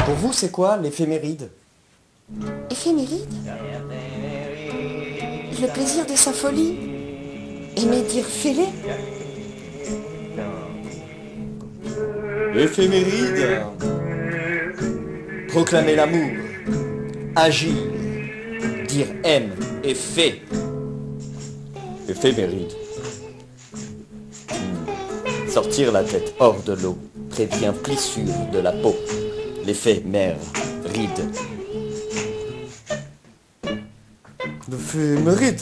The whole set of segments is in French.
Pour vous, c'est quoi l'éphéméride? Éphéméride? Le plaisir de sa folie? Aimer dire fêlé? Éphéméride. Proclamer l'amour. Agir. Dire aime et fait. Éphéméride. Sortir la tête hors de l'eau prévient plissure de la peau. L'éphémère ride. L'éphéméride?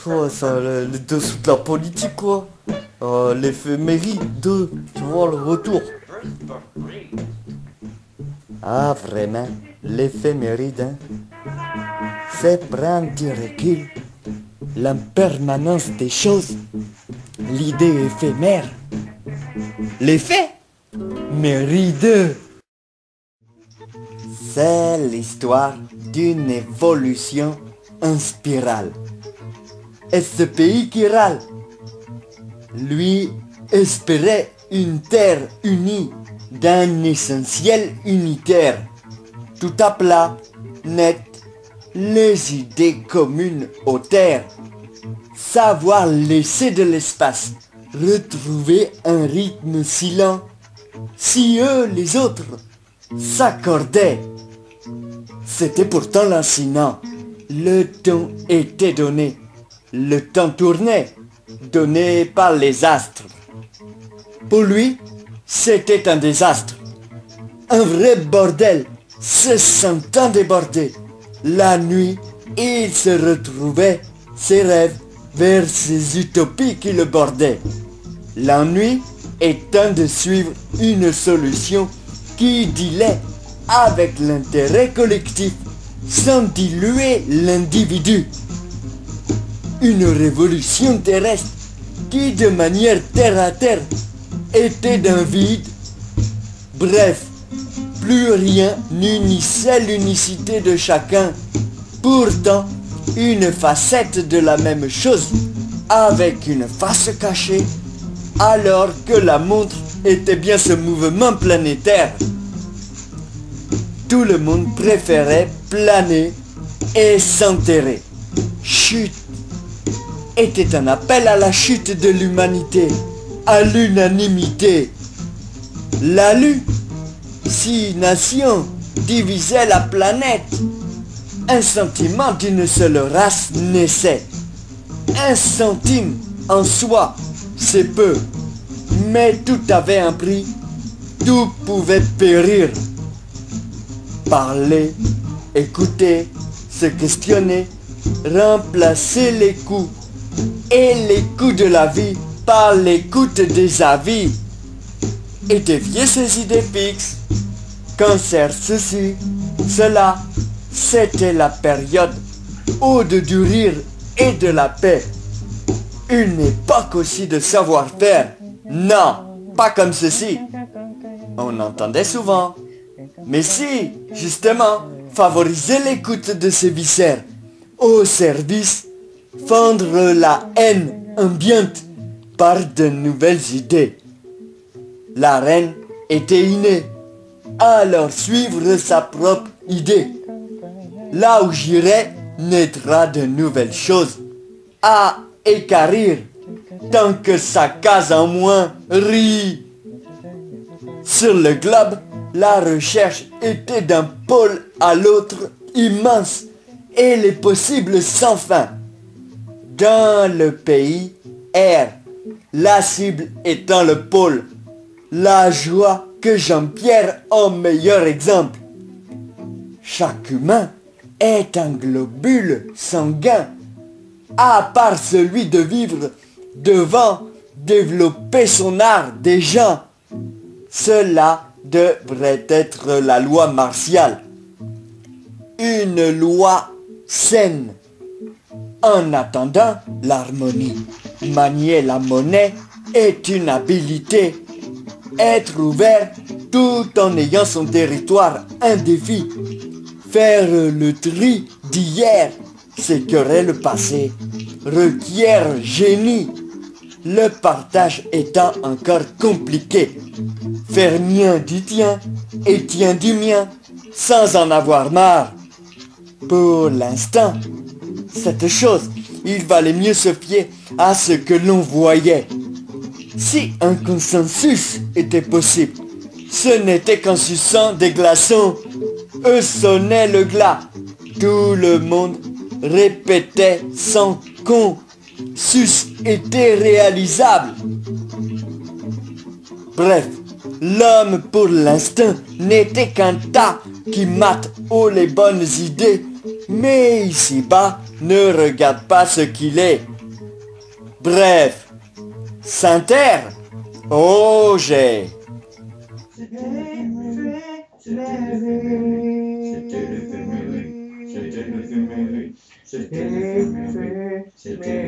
Ouais, ça, les dessous de la politique, quoi. L'éphéméride de, tu vois, le retour. Ah, vraiment, l'éphéméride, hein? C'est prendre du recul, l'impermanence des choses, l'idée éphémère, l'effet méride. C'est l'histoire d'une évolution en spirale. Et ce pays qui râle, lui espérait une terre unie d'un essentiel unitaire, tout à plat, net, les idées communes aux terres, savoir laisser de l'espace, retrouver un rythme si lent, si eux, les autres, s'accordaient. C'était pourtant lancinant, le temps était donné, le temps tournait, donné par les astres. Pour lui, c'était un désastre, un vrai bordel, se sentant débordé. La nuit, il se retrouvait, ses rêves, vers ces utopies qui le bordaient. L'ennui étant de suivre une solution qui dilait avec l'intérêt collectif, sans diluer l'individu. Une révolution terrestre qui, de manière terre à terre, était d'un vide. Bref, plus rien n'unissait l'unicité de chacun. Pourtant, une facette de la même chose, avec une face cachée, alors que la montre était bien ce mouvement planétaire. Tout le monde préférait planer et s'enterrer. Chute était un appel à la chute de l'humanité, à l'unanimité. L'alu, si nations divisaient la planète, un sentiment d'une seule race naissait. Un centime en soi, c'est peu, mais tout avait un prix, tout pouvait périr. Parler, écouter, se questionner, remplacer les coups et les coups de la vie par l'écoute des avis et dévier ses idées fixes. Cancer, ceci, cela, c'était la période ode du rire et de la paix. Une époque aussi de savoir-faire. Non, pas comme ceci. On entendait souvent. Mais si, justement, favoriser l'écoute de ses viscères, au service, fendre la haine ambiante par de nouvelles idées. La reine était innée, alors suivre sa propre idée. Là où j'irai, naîtra de nouvelles choses à équarrir, tant que sa case en moins rit. Sur le globe, la recherche était d'un pôle à l'autre immense et les possibles sans fin. Dans le pays, air, la cible étant le pôle, la joie que Jean-Pierre en meilleur exemple. Chaque humain est un globule sanguin, à part celui de vivre devant développer son art déjà. Cela devrait être la loi martiale. Une loi saine. En attendant l'harmonie, manier la monnaie est une habilité. Être ouvert tout en ayant son territoire un défi. Faire le tri d'hier, s'écœurer le passé, requiert génie. le partage étant encore compliqué. Faire mien du tien et tien du mien, sans en avoir marre. Pour l'instant, cette chose, il valait mieux se fier à ce que l'on voyait. Si un consensus était possible, ce n'était qu'en suçant des glaçons. Eux sonnaient le glas. Tout le monde répétait sans consus était réalisable. Bref, l'homme pour l'instant n'était qu'un tas qui mate haut les bonnes idées, mais ici-bas ne regarde pas ce qu'il est. Bref, Saint-Terre, oh j'ai. C'était le